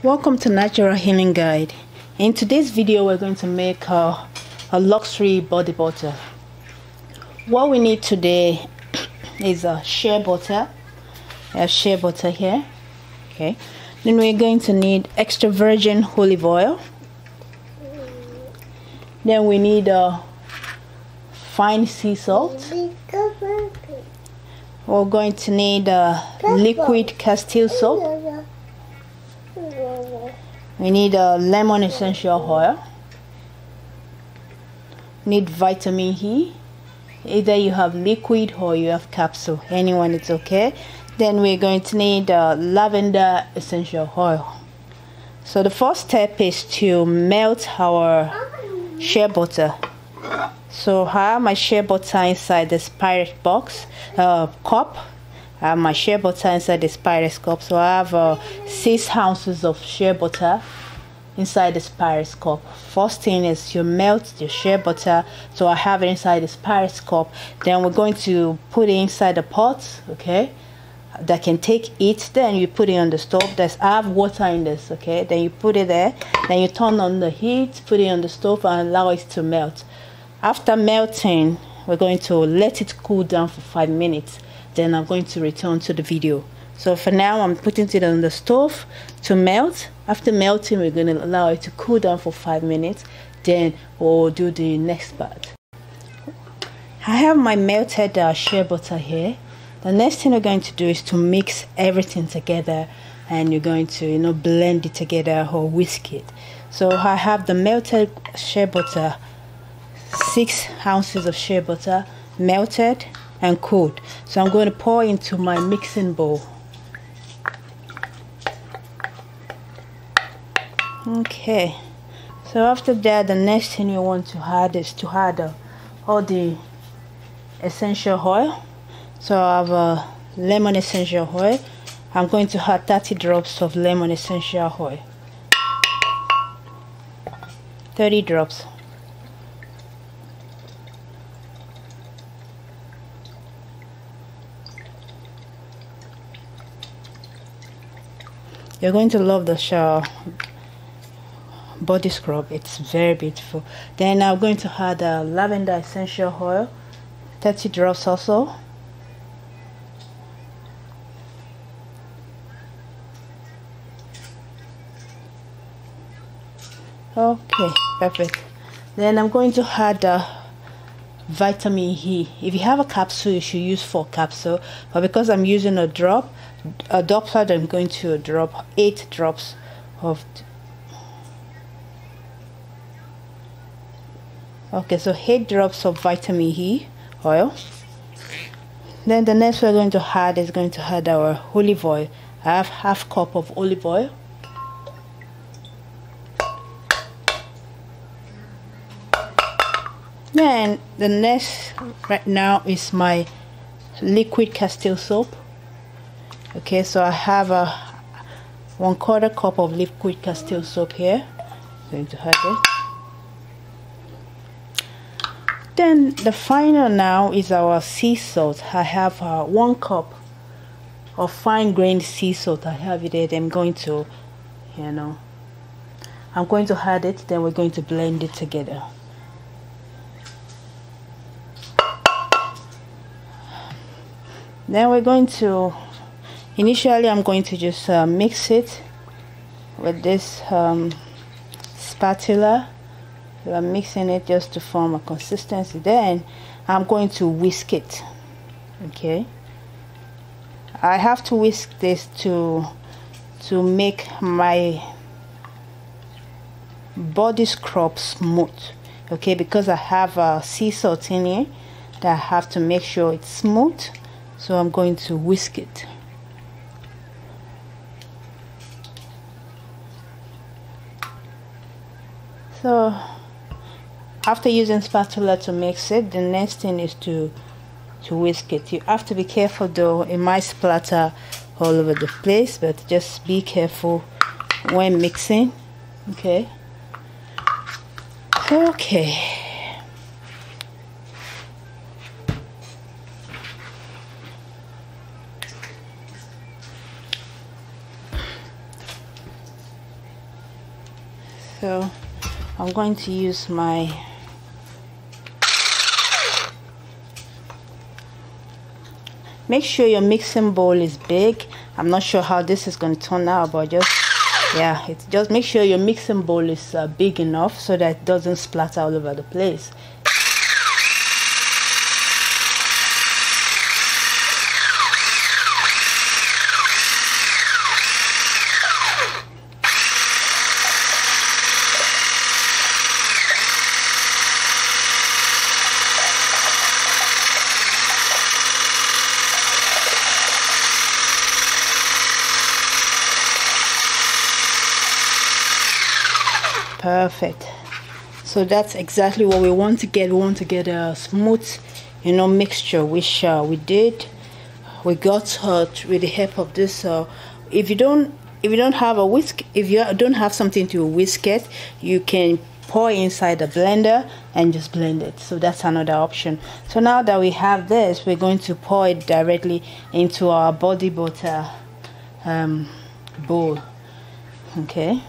Welcome to Natural Healing Guide. In today's video we're going to make a luxury body butter. What we need today is a shea butter. I have shea butter here. Okay. Then we're going to need extra virgin olive oil. Then we need fine sea salt. We're going to need liquid castile soap. We need lemon essential oil. Need vitamin E. Either you have liquid or you have capsule. Anyone is okay. Then we're going to need lavender essential oil. So the first step is to melt our shea butter. So I have my shea butter inside this Pyrex box cup. I have my shea butter inside this Pyrex cup. So I have 6 ounces of shea butter inside this Pyrex cup. First thing is you melt the shea butter. So I have it inside this Pyrex cup. Then we're going to put it inside the pot, okay, that can take it. Then you put it on the stove. I have water in this, okay. Then you put it there. Then you turn on the heat, put it on the stove and allow it to melt. After melting, we're going to let it cool down for 5 minutes. Then I'm going to return to the video. So for now, I'm putting it on the stove to melt. After melting, we're going to allow it to cool down for 5 minutes. Then we'll do the next part. I have my melted shea butter here. The next thing we're going to do is to mix everything together, and you're going to blend it together or whisk it. So I have the melted shea butter, 6 ounces of shea butter, melted and cooled. So I'm going to pour into my mixing bowl. Okay, so after that, the next thing you want to add is to add all the essential oil. So I have lemon essential oil. I'm going to add 30 drops of lemon essential oil. 30 drops. You're going to love the shower body scrub. It's very beautiful. Then I'm going to add lavender essential oil, 30 drops also. Okay, perfect. Then I'm going to add vitamin E. If you have a capsule, you should use 4 capsules, but because I'm using a droplet, I'm going to drop 8 drops of. Okay, so 8 drops of vitamin E oil. Then the next we're going to add is going to add our olive oil. I have half cup of olive oil. Then the next right now is my liquid castile soap. Okay, so I have a 1/4 cup of liquid castile soap here. I'm going to add it. Then the final now is our sea salt. I have 1 cup of fine grained sea salt. I have it there. I'm going to, I'm going to add it. Then we're going to blend it together. Then we're going to, initially I'm going to just mix it with this spatula. So I'm mixing it just to form a consistency. Then I'm going to whisk it. Okay, I have to whisk this to make my body scrub smooth. Okay, because I have sea salt in here, that I have to make sure it's smooth. So I'm going to whisk it. So after using spatula to mix it, the next thing is to whisk it. You have to be careful though, it might splatter all over the place, but just be careful when mixing. Okay. So I'm going to use my make sure your mixing bowl is big. I'm not sure how this is going to turn out, but just make sure your mixing bowl is big enough so that it doesn't splatter all over the place. Perfect. So that's exactly what we want to get. We want to get a smooth, mixture, which we did. We got with the help of this. If you don't have a whisk, if you don't have something to whisk it, you can pour inside the blender and just blend it. So that's another option. So now that we have this, we're going to pour it directly into our body butter bowl. Okay.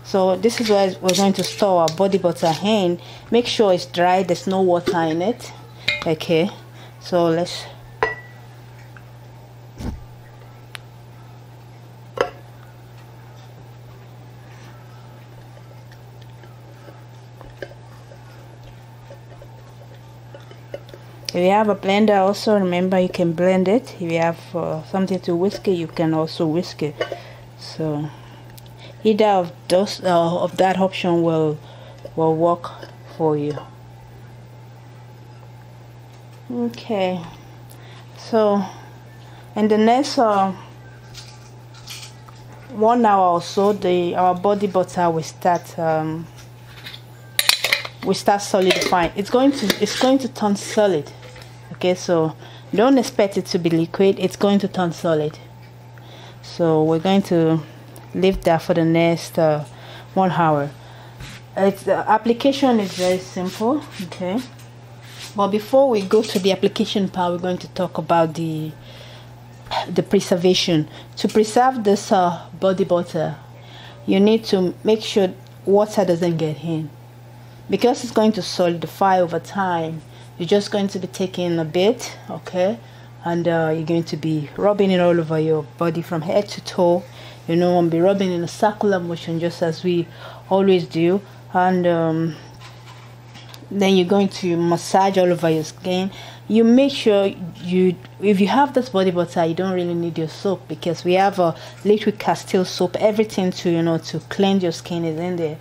So this is where we're going to store our body butter in. Make sure it's dry, there's no water in it. Okay, so let's if you have a blender, also remember you can blend it. If you have something to whisk it, you can also whisk it. So either of those of that option will work for you. Okay, so in the next 1 hour or so, our body butter will start solidifying. It's going to turn solid. Okay, so don't expect it to be liquid. It's going to turn solid. So we're going to leave that for the next 1 hour. The application is very simple. Okay, but before we go to the application part, we're going to talk about the preservation. To preserve this body butter, you need to make sure water doesn't get in, because it's going to solidify over time. You're just going to be taking a bit, okay, and you're going to be rubbing it all over your body from head to toe. And be rubbing in a circular motion, just as we always do. And then you're going to massage all over your skin. You make sure if you have this body butter, you don't really need your soap, because we have a liquid Castile soap. Everything to cleanse your skin is in there.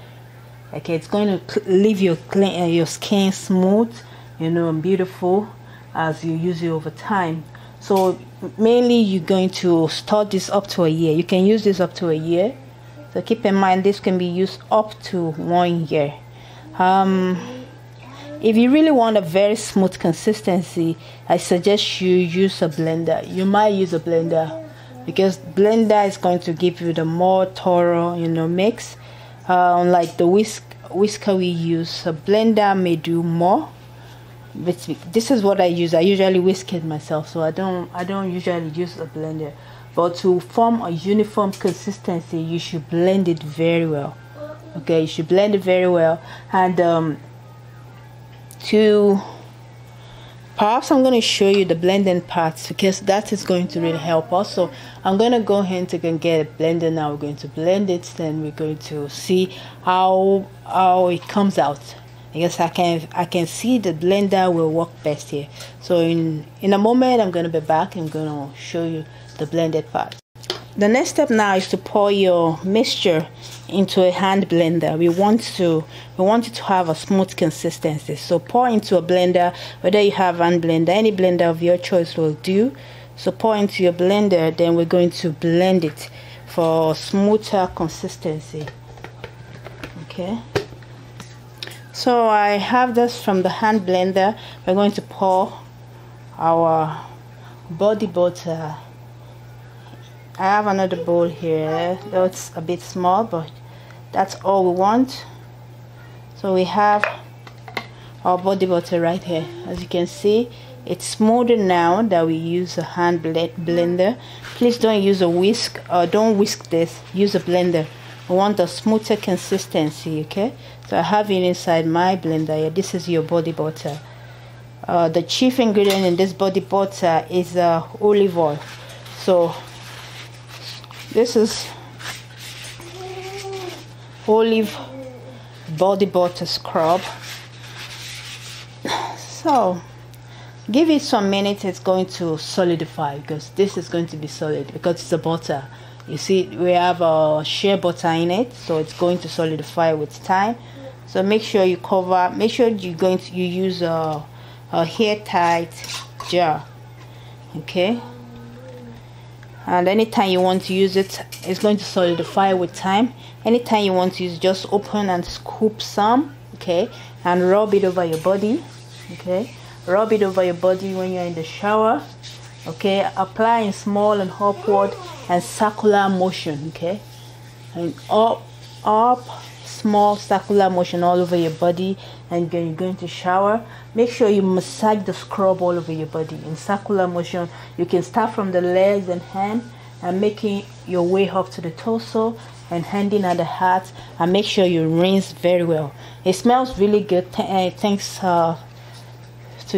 Okay, it's going to leave your skin smooth, and beautiful as you use it over time. So mainly you're going to store this up to a year. You can use this up to a year. So keep in mind this can be used up to 1 year. If you really want a very smooth consistency, I suggest you use a blender. You might use a blender, because blender is going to give you the more thorough mix. Like the whisker we use, a blender may do more. But this is what I use. I usually whisk it myself, so I don't usually use a blender. But to form a uniform consistency, you should blend it very well. Okay, you should blend it very well. And perhaps I'm going to show you the blending parts, because that is going to really help us. So I'm going to go ahead and get a blender now. We're going to blend it, then we're going to see how it comes out. I guess I can see the blender will work best here. So in a moment, I'm going to be back. I'm going to show you the blended part. The next step now is to pour your mixture into a hand blender. We want it to have a smooth consistency. So pour into a blender, whether you have hand blender, any blender of your choice will do. So pour into your blender, then we're going to blend it for smoother consistency. Okay. So I have this from the hand blender. We're going to pour our body butter. I have another bowl here, though it's a bit small, but that's all we want. So we have our body butter right here. As you can see, it's smoother now that we use a hand blender. Please don't use a whisk, or don't whisk this. Use a blender. we want a smoother consistency. Okay, so I have it inside my blender here. This is your body butter. The chief ingredient in this body butter is olive oil. So this is olive body butter scrub. So give it some minutes, it's going to solidify, because this is going to be solid because it's a butter. You see, we have a shea butter in it, so it's going to solidify with time. So make sure you cover, make sure you use a hair tight jar. Okay, and anytime you want to use it, it's going to solidify with time. Anytime you want to use, just open and scoop some, okay, and rub it over your body. Okay, rub it over your body when you're in the shower. Okay, apply in small and upward and circular motion. Okay, and up, small circular motion all over your body. And when you're going to shower, make sure you massage the scrub all over your body in circular motion. You can start from the legs and hand and making your way up to the torso and ending at the heart, and make sure you rinse very well. It smells really good. Thanks to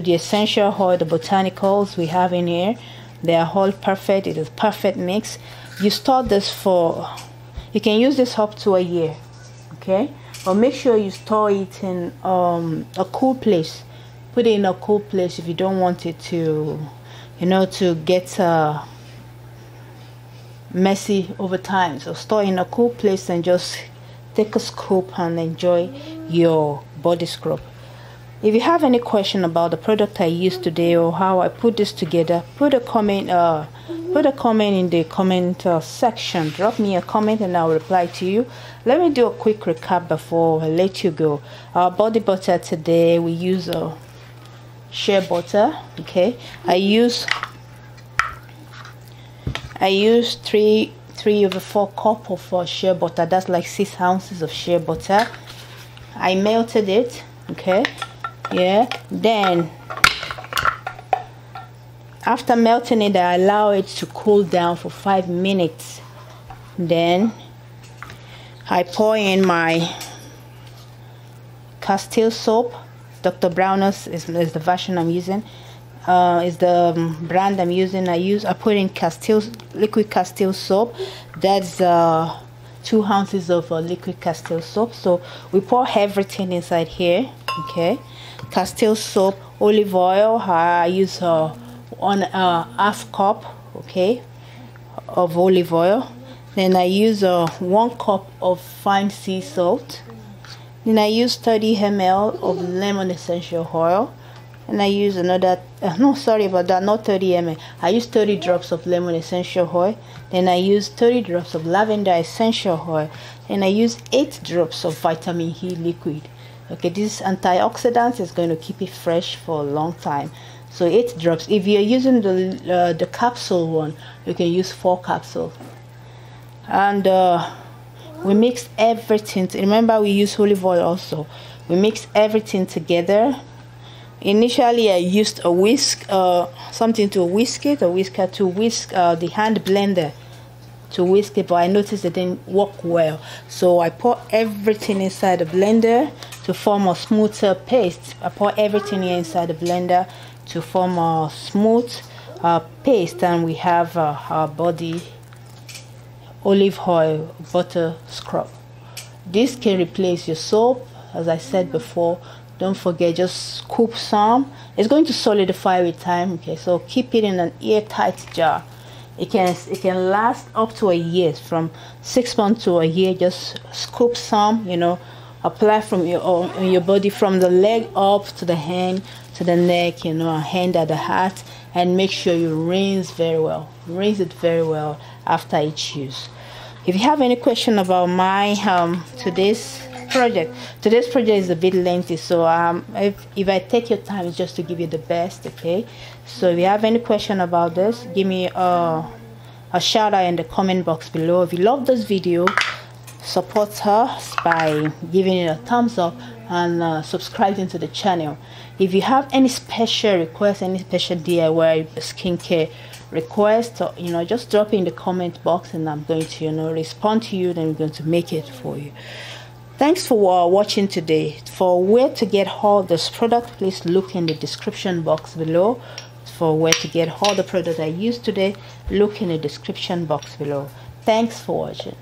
the essential oil, the botanicals we have in here. They are all perfect. It is perfect mix. You store this for, you can use this up to a year. Okay, but make sure you store it in a cool place. Put it in a cool place if you don't want it to, you know, to get messy over time. So store in a cool place and just take a scoop and enjoy your body scrub. If you have any question about the product I used today or how I put this together, put a comment in the comment section. Drop me a comment and I'll reply to you. Let me do a quick recap before I let you go. Our body butter today, we use shea butter. Okay, I use 3/4 cup of shea butter. That's like 6 ounces of shea butter. I melted it. Okay, yeah, then after melting it, I allow it to cool down for 5 minutes. Then I pour in my Castile soap. Dr. Bronner's is the version I'm using. Is the brand I'm using. I put in liquid Castile soap. That's 2 ounces of liquid Castile soap. So we pour everything inside here. Okay, Castile soap, olive oil. I use 1/2 cup, okay, of olive oil. Then I use 1 cup of fine sea salt. Then I use 30 ml of lemon essential oil. And I use another, no, sorry about that, not 30 ml. I use 30 drops of lemon essential oil. Then I use 30 drops of lavender essential oil. And I use 8 drops of vitamin E liquid. Okay, this antioxidant is going to keep it fresh for a long time. So 8 drops. If you're using the capsule one, you can use 4 capsules. And we mix everything. Remember, we use olive oil also. We mix everything together. Initially, I used a whisk, something to whisk it, a whisker to whisk the hand blender to whisk it, but I noticed it didn't work well. So I pour everything inside the blender to form a smoother paste. I pour everything here inside the blender to form a smooth paste, and we have our body olive oil butter scrub. This can replace your soap, as I said before. Don't forget, just scoop some. It's going to solidify with time. Okay, so keep it in an airtight jar. It can last up to a year, from 6 months to a year. Just scoop some, you know, apply from your body, from the leg up to the hand to the neck, you know, hand at the heart, and make sure you rinse very well. Rinse it very well after each use. If you have any question about my today's project is a bit lengthy, so if I take your time, it's just to give you the best. Okay, so if you have any question about this, give me a shout out in the comment box below. If you love this video, support us by giving it a thumbs up and subscribing to the channel. If you have any special requests, any special DIY skincare request, or you know, just drop in the comment box and I'm going to, you know, respond to you. Then we're going to make it for you. Thanks for watching today. For where to get all this product, please look in the description box below. For where to get all the product I used today, look in the description box below. Thanks for watching.